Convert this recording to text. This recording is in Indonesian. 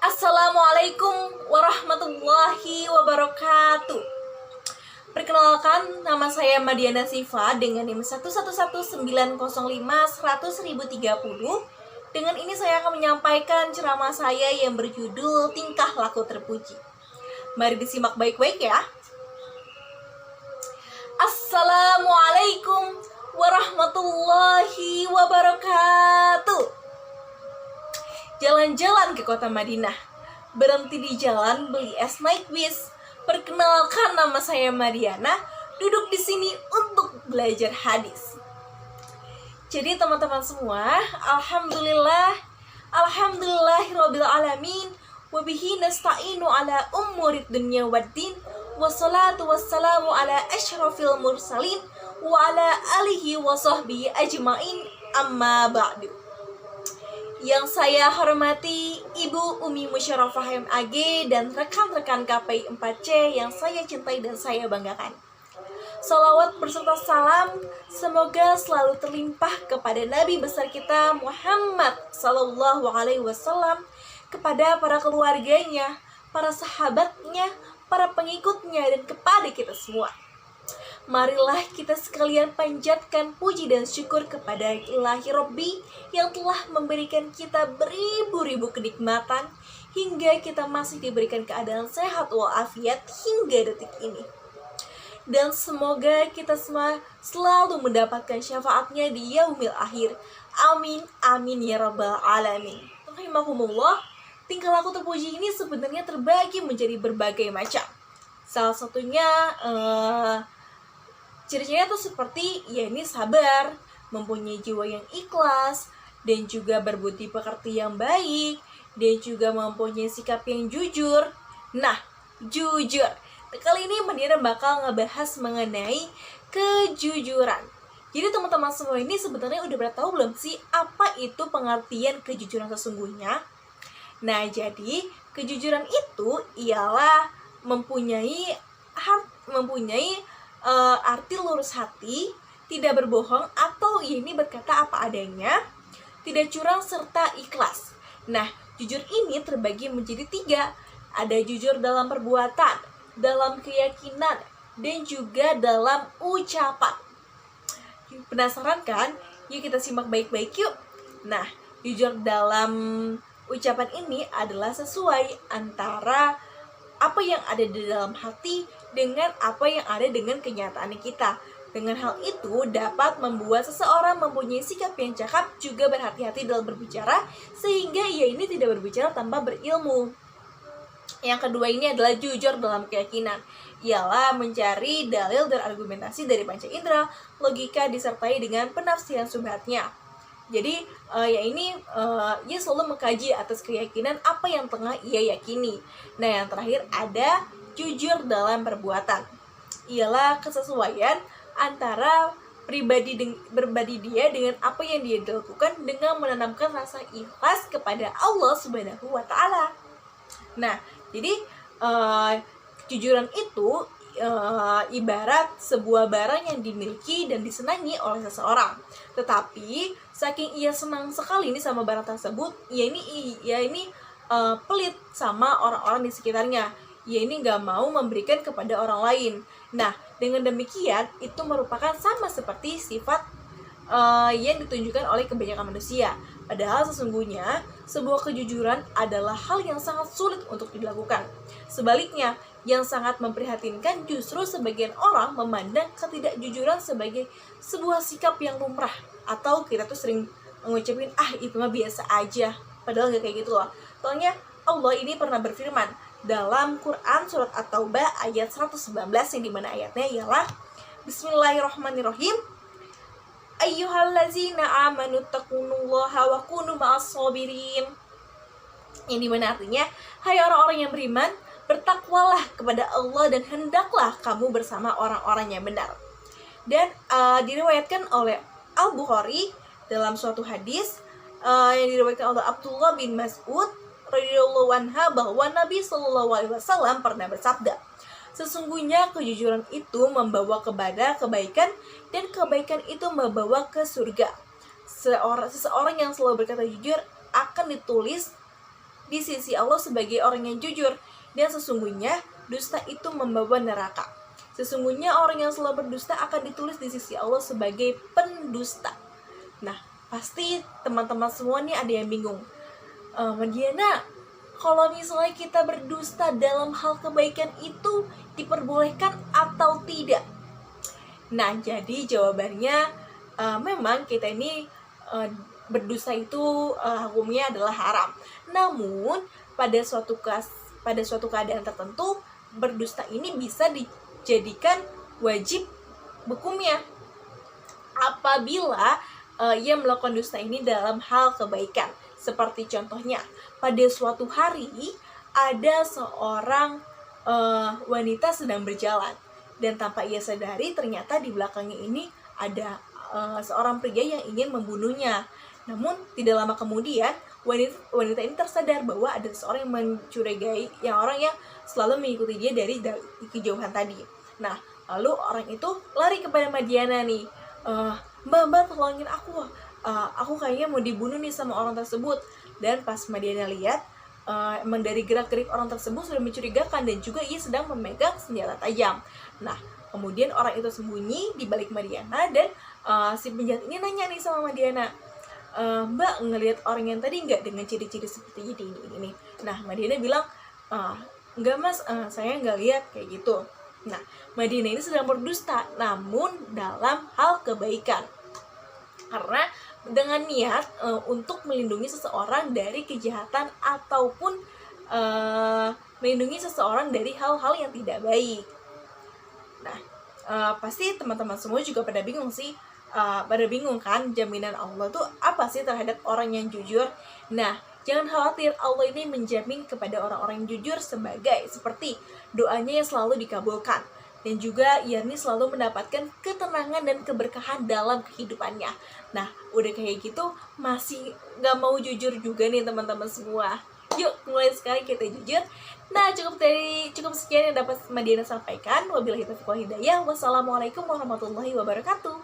Assalamualaikum warahmatullahi wabarakatuh. Perkenalkan, nama saya Madiana Sifa dengan NIM 11190510030. Dengan ini saya akan menyampaikan ceramah saya yang berjudul Tingkah Laku Terpuji. Mari disimak baik-baik ya. Assalamualaikum warahmatullahi wabarakatuh. Jalan-jalan ke kota Madinah, berhenti di jalan beli es naik bis. Perkenalkan, nama saya Mariana, duduk di sini untuk belajar hadis. Jadi teman-teman semua, alhamdulillahirabbil alamin, wa bihi nasta'inu ala umurid dunya waddin, wassalatu wassalamu ala asyrafil mursalin wa ala alihi wa sahbihi ajmain, amma ba'du. Yang saya hormati Ibu Umi Musyarafah MAG dan rekan-rekan KPI 4C yang saya cintai dan saya banggakan. Salawat berserta salam semoga selalu terlimpah kepada Nabi besar kita Muhammad Sallallahu Alaihi Wasallam, kepada para keluarganya, para sahabatnya, para pengikutnya, dan kepada kita semua. Marilah kita sekalian panjatkan puji dan syukur kepada Ilahi Rabbi yang telah memberikan kita beribu-ribu kenikmatan hingga kita masih diberikan keadaan sehat walafiat hingga detik ini. Dan semoga kita semua selalu mendapatkan syafaatnya di yaumil akhir. Amin, amin ya rabbal alamin. Rahimahumullah, tingkah laku terpuji ini sebenarnya terbagi menjadi berbagai macam. Salah satunya ciri-cirinya tuh seperti ini sabar, mempunyai jiwa yang ikhlas, dan juga berbudi pekerti yang baik, dan juga mempunyai sikap yang jujur. Nah, jujur. Kali ini Madiana bakal ngebahas mengenai kejujuran. Jadi teman-teman semua ini sebenarnya udah pernah tahu belum sih apa itu pengertian kejujuran sesungguhnya? Nah, jadi kejujuran itu ialah mempunyai arti lurus hati, tidak berbohong atau ini berkata apa adanya, tidak curang serta ikhlas. Nah, jujur ini terbagi menjadi 3. Ada jujur dalam perbuatan, dalam keyakinan, dan juga dalam ucapan. Penasaran kan? Yuk kita simak baik-baik yuk. Nah, jujur dalam ucapan ini adalah sesuai antara apa yang ada di dalam hati dengan apa yang ada dengan kenyataan kita. Dengan hal itu dapat membuat seseorang mempunyai sikap yang cakap, juga berhati-hati dalam berbicara, sehingga ia ini tidak berbicara tanpa berilmu. Yang kedua ini adalah jujur dalam keyakinan, ialah mencari dalil dan argumentasi dari panca indera, logika disertai dengan penafsiran subhatnya. Jadi ia selalu mengkaji atas keyakinan apa yang tengah ia yakini. Nah, yang terakhir ada jujur dalam perbuatan, ialah kesesuaian antara pribadi dia dengan apa yang dia lakukan dengan menanamkan rasa ikhlas kepada Allah Subhanahu wa Ta'ala. Nah, jadi kejujuran itu ibarat sebuah barang yang dimiliki dan disenangi oleh seseorang. Tetapi saking ia senang sekali nih sama barang tersebut, ia ini pelit sama orang-orang di sekitarnya. Ia ini gak mau memberikan kepada orang lain. Nah, dengan demikian itu merupakan sama seperti sifat yang ditunjukkan oleh kebanyakan manusia. Padahal sesungguhnya sebuah kejujuran adalah hal yang sangat sulit untuk dilakukan. Sebaliknya, yang sangat memprihatinkan justru sebagian orang memandang ketidakjujuran sebagai sebuah sikap yang lumrah, atau kita tuh sering mengucapin itu mah biasa aja. Padahal gak kayak gitu loh. Soalnya Allah ini pernah berfirman dalam Quran surat At-Taubah ayat 119, yang dimana ayatnya ialah Bismillahirrahmanirrahim, ayyuhallazina amanu taqunullaha wa kunu ma'as-sabirin. Yang dimana artinya, hai orang-orang yang beriman, bertakwalah kepada Allah dan hendaklah kamu bersama orang-orang yang benar. Dan diriwayatkan oleh Al-Bukhari dalam suatu hadis yang diriwayatkan oleh Abdullah bin Mas'ud radhiyallahu anha, bahwa Nabi Shallallahu Alaihi Wasallam pernah bersabda, sesungguhnya kejujuran itu membawa kepada kebaikan, dan kebaikan itu membawa ke surga. Seseorang yang selalu berkata jujur akan ditulis di sisi Allah sebagai orang yang jujur. Dan sesungguhnya dusta itu membawa neraka. Sesungguhnya orang yang selalu berdusta akan ditulis di sisi Allah sebagai pendusta. Nah, pasti teman-teman semua nih ada yang bingung. Madiana, kalau misalnya kita berdusta dalam hal kebaikan itu diperbolehkan atau tidak? Nah, jadi jawabannya memang kita ini berdusta itu hukumnya adalah haram. Namun pada suatu keadaan tertentu berdusta ini bisa dijadikan wajib hukumnya apabila ia melakukan dusta ini dalam hal kebaikan. Seperti contohnya, pada suatu hari ada seorang wanita sedang berjalan dan tanpa ia sadari ternyata di belakangnya ini ada seorang pria yang ingin membunuhnya. Namun tidak lama kemudian wanita ini tersadar bahwa ada seorang yang mencurigai, orang yang selalu mengikuti dia dari kejauhan tadi. Nah, lalu orang itu lari kepada Madiana nih, Mbak tolongin aku kayaknya mau dibunuh nih sama orang tersebut. Dan pas Madiana lihat, emang dari gerak-gerik orang tersebut sudah mencurigakan dan juga ia sedang memegang senjata tajam. Nah, kemudian orang itu sembunyi di balik Madiana dan si penjahat ini nanya nih sama Madiana, Mbak ngelihat orang yang tadi nggak dengan ciri-ciri seperti ini. Nah, Madiana bilang, enggak mas, saya nggak lihat kayak gitu. Nah, Madiana ini sedang berdusta, namun dalam hal kebaikan. Karena dengan niat untuk melindungi seseorang dari kejahatan ataupun melindungi seseorang dari hal-hal yang tidak baik. Nah, pasti teman-teman semua juga pada bingung sih, pada bingung kan jaminan Allah tuh apa sih terhadap orang yang jujur. Nah, jangan khawatir, Allah ini menjamin kepada orang-orang yang jujur seperti doanya yang selalu dikabulkan. Dan juga ia ini selalu mendapatkan ketenangan dan keberkahan dalam kehidupannya. Nah, udah kayak gitu masih gak mau jujur juga nih teman-teman semua. Yuk, mulai sekarang kita jujur. Nah, cukup sekian yang dapat Madiana sampaikan. Wabillahi taufiq wal hidayah. Wassalamualaikum warahmatullahi wabarakatuh.